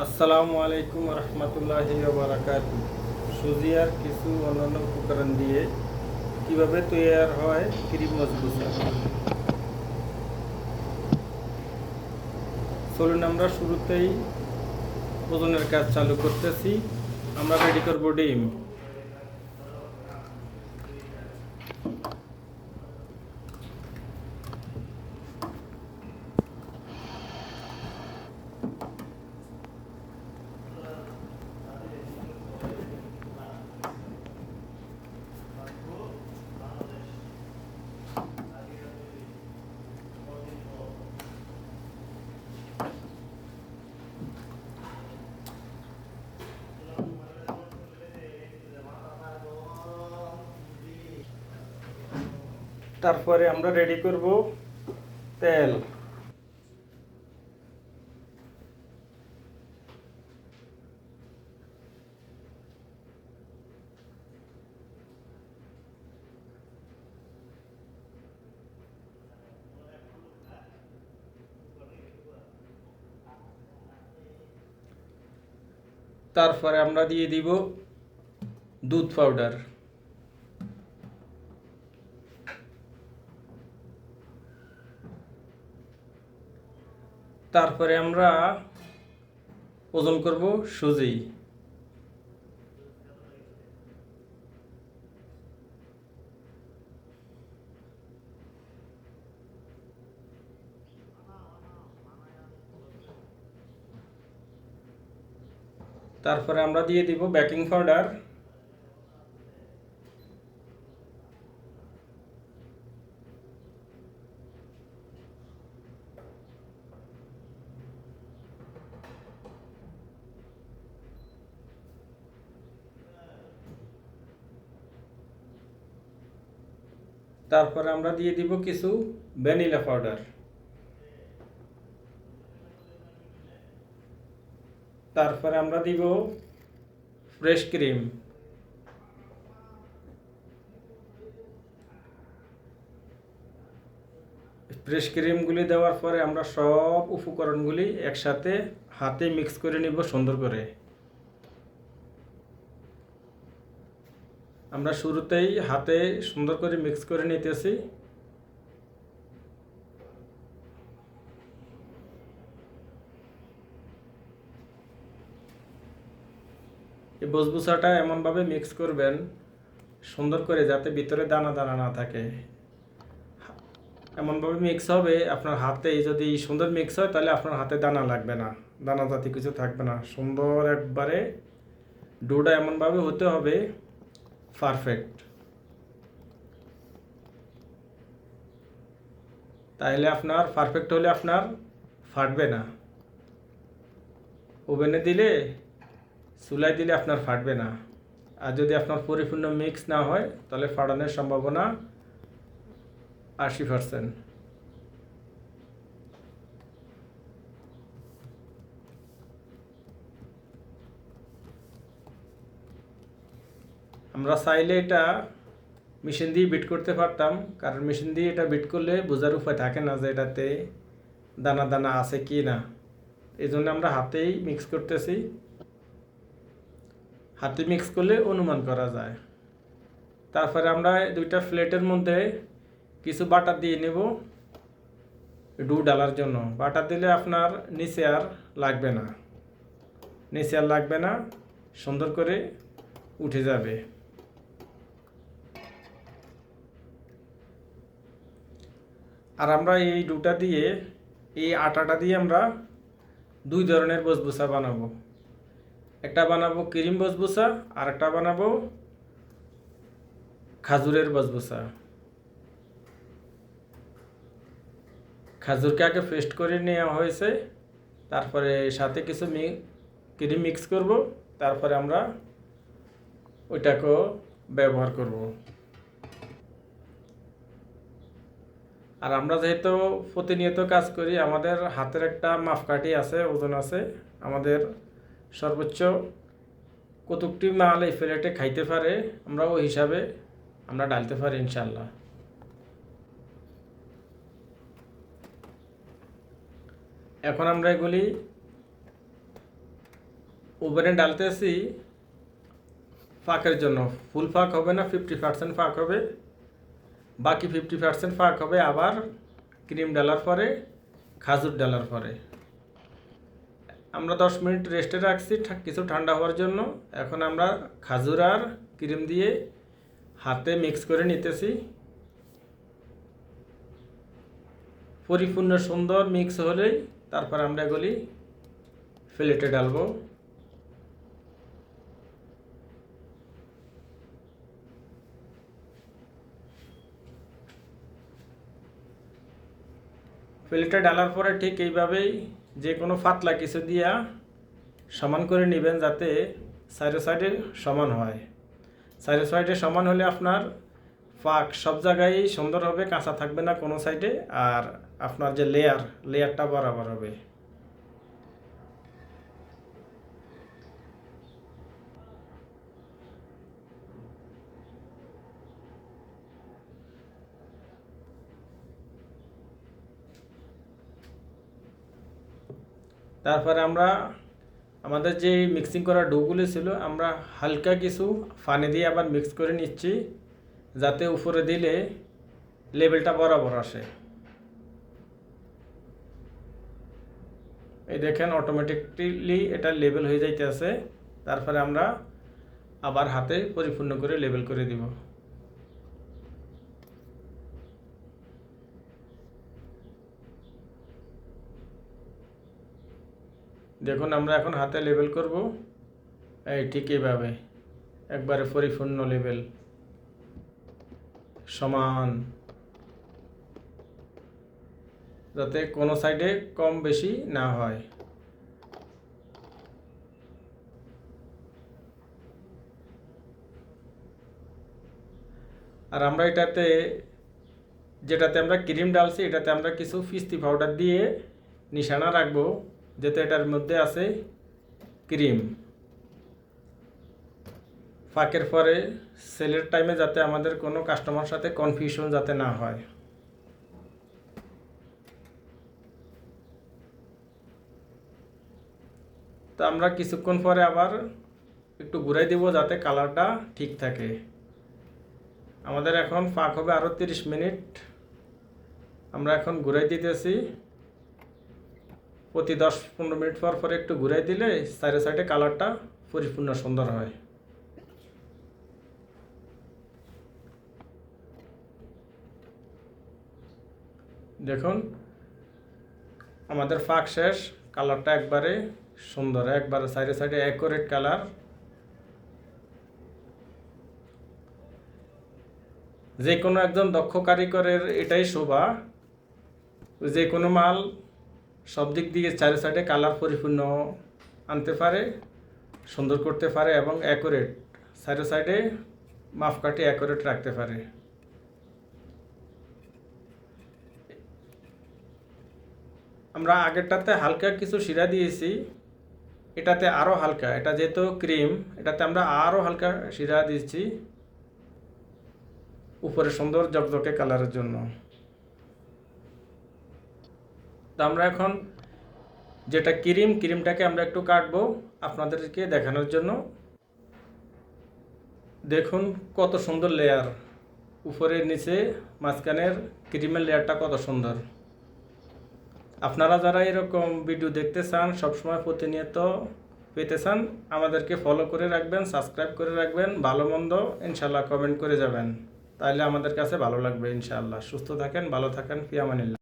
আসসালামু আলাইকুম রহমতুল্লাহি ওয়া বারাকাতুহু। সুজি আর কিছু অন্যান্য উপকরণ দিয়ে কিভাবে তৈরি হয় ক্রিম মজবুসা। চলুন আমরা শুরুতেই ওজনের কাজ চালু করতেছি। আমরা রেডি করব ডিম। তারপরে আমরা রেডি করব তেল। তারপরে আমরা দিয়ে দিব দুধ পাউডার। তারপরে আমরা ওজন করব সুজি। তারপরে আমরা দিয়ে দিব বেকিং পাউডার। তারপরে আমরা দিয়ে দিব কিছু ভ্যানিলা পাউডার। তারপরে আমরা দিব ফ্রেশ ক্রিম। ফ্রেশ ক্রিমগুলি দেওয়ার পরে আমরা সব উপকরণগুলি একসাথে হাতে মিক্স করে নিব সুন্দর করে। আমরা শুরুতেই হাতে সুন্দর করে মিক্স করে নিতেছি। এই বসবুসাটা এমনভাবে মিক্স করবেন সুন্দর করে যাতে ভিতরে দানা দানা না থাকে। এমনভাবে মিক্স হবে আপনার হাতে, যদি সুন্দর মিক্স হয় তাহলে আপনার হাতে দানা লাগবে না, দানা জাতীয় কিছু থাকবে না। সুন্দর একবারে ডোটা এমনভাবে হতে হবে পারফেক্ট, তাহলে আপনার পারফেক্ট হলে আপনার ফাটবে না। ওভেনে দিলে চুলায় দিলে আপনার ফাটবে না। আর যদি আপনার পরিপূর্ণ মিক্স না হয় তাহলে ফাটানোর সম্ভাবনা 80%। আমরা চাইলে এটা মেশিন দিয়ে বিট করতে পারতাম, কারণ মেশিন দিয়ে এটা বিট করলে বোঝার উপায় থাকে না যে এটাতে দানা দানা আছে কি না। এই জন্য আমরা হাতেই মিক্স করতেছি। হাতে মিক্স করলে অনুমান করা যায়। তারপরে আমরা দুইটা প্লেটের মধ্যে কিছু বাটার দিয়ে নেব ডু ডালার জন্য। বাটার দিলে আপনার নিচে আর লাগবে না, নিচে আর লাগবে না, সুন্দর করে উঠে যাবে। আর আমরা এই ডুটা দিয়ে, এই আটাটা দিয়ে আমরা দুই ধরনের বসবুসা বানাবো। একটা বানাবো ক্রিম বসবুসা, আর একটা বানাবো খাজুরের বসবুসা। খাজুরকে আগে পেস্ট করে নেওয়া হয়েছে, তারপরে সাথে কিছু ক্রিম মিক্স করব, তারপরে আমরা ওইটাকেও ব্যবহার করব। আর আমরা যেহেতু প্রতিনিয়ত কাজ করি, আমাদের হাতের একটা মাপকাঠি আছে, ওজন আছে। আমাদের সর্বোচ্চ কতকটি মাল এই প্লেটে খাইতে পারে আমরা ওই হিসাবে আমরা ডালতে পারি ইনশাল্লাহ। এখন আমরা এগুলি ওভেনে ডালতেছি ফাঁকের জন্য। ফুল ফাঁক হবে না, 50% ফাঁক হবে, বাকি 50% ফাঁক হবে আবার ক্রিম ডালার পরে, খাজুর ডালার পরে। আমরা 10 মিনিট রেস্টে রাখছি কিছু ঠান্ডা হওয়ার জন্য। এখন আমরা খাজুর আর ক্রিম দিয়ে হাতে মিক্স করে নিতেছি। পরিপূর্ণ সুন্দর মিক্স হলেই তারপর আমরা এগুলি প্লেটে ঢালবো। প্লেটে ঢালার পরে ঠিক এইভাবেই যে কোনো পাতলা কিছু দিয়া সমান করে নেবেন, যাতে সাইডে সাইডে সমান হয়। সাইডে সাইডে সমান হলে আপনার ফাঁক সব জায়গায় সুন্দর হবে, কাঁচা থাকবে না কোনো সাইডে, আর আপনার যে লেয়ারটা বরাবর হবে। তারপরে আমরা আমাদের যে মিক্সিং করা ডোগুলো ছিল, আমরা হালকা কিছু পানি দিয়ে আবার মিক্স করে নিচ্ছি, যাতে উপরে দিলে লেবেলটা বরাবর আসে। এই দেখেন অটোমেটিকলি এটা লেবেল হয়ে যাইতেছে। তারপরে আমরা আবার হাতে পরিপূর্ণ করে লেবেল করে দিব। দেখুন আমরা এখন হাতে লেবেল করব, এই ঠিক এইভাবে একবারে পরিপূর্ণ লেবেল সমান, যাতে কোনো সাইডে কম বেশি না হয়। আর আমরা যেটাতে আমরা ক্রিম ডালছি, এটাতে আমরা কিছু পিস্তি পাউডার দিয়ে নিশানা রাখবো, যাতে এটার মধ্যে আছে ক্রিম। ফাঁকের পরে সেলের টাইমে যাতে আমাদের কোনো কাস্টমার সাথে কনফিউশন যাতে না হয়। তো আমরা কিছুক্ষণ পরে আবার একটু ঘুরাই দিব, যাতে কালারটা ঠিক থাকে। আমাদের এখন ফাঁক হবে আরও 30 মিনিট। আমরা এখন ঘুরাই দিতেছি, প্রতি 10-15 মিনিট পর পরে একটু ঘুরাই দিলে সাইডে সাইডে কালারটা পরিপূর্ণ সুন্দর হয়। দেখুন আমাদের ফাঁক শেষ, কালারটা একবারে সুন্দর, একবারে সাইডে সাইডে অ্যাকুরেট কালার। যে কোনো একজন দক্ষ কারিগরের এটাই শোভা, যে কোনো মাল সব দিক দিয়ে চারি সাইডে কালার পরিপূর্ণ আনতে পারে, সুন্দর করতে পারে এবং অ্যাকুরেট সাইডে সাইডে মাপকাঠি অ্যাকুরেট রাখতে পারে। আমরা আগেরটাতে হালকা কিছু শিরা দিয়েছি, এটাতে আরও হালকা, এটা যেহেতু ক্রিম, এটাতে আমরা আরও হালকা শিরা দিয়েছি উপরে সুন্দর জকজকে কালারের জন্য। তো আমরা এখন যেটা ক্রিমটাকে আমরা একটু কাটবো আপনাদেরকে দেখানোর জন্য। দেখুন কত সুন্দর লেয়ার, উপরে নিচে মাঝখানের ক্রিমের লেয়ারটা কত সুন্দর। আপনারা যারা এরকম ভিডিও দেখতে চান, সবসময় প্রতিনিয়ত পেতে চান, আমাদেরকে ফলো করে রাখবেন, সাবস্ক্রাইব করে রাখবেন, ভালো মন্দ ইনশাল্লাহ কমেন্ট করে যাবেন, তাহলে আমাদের কাছে ভালো লাগবে ইনশাআল্লাহ। সুস্থ থাকেন, ভালো থাকেন, ফি আমানিল্লাহ।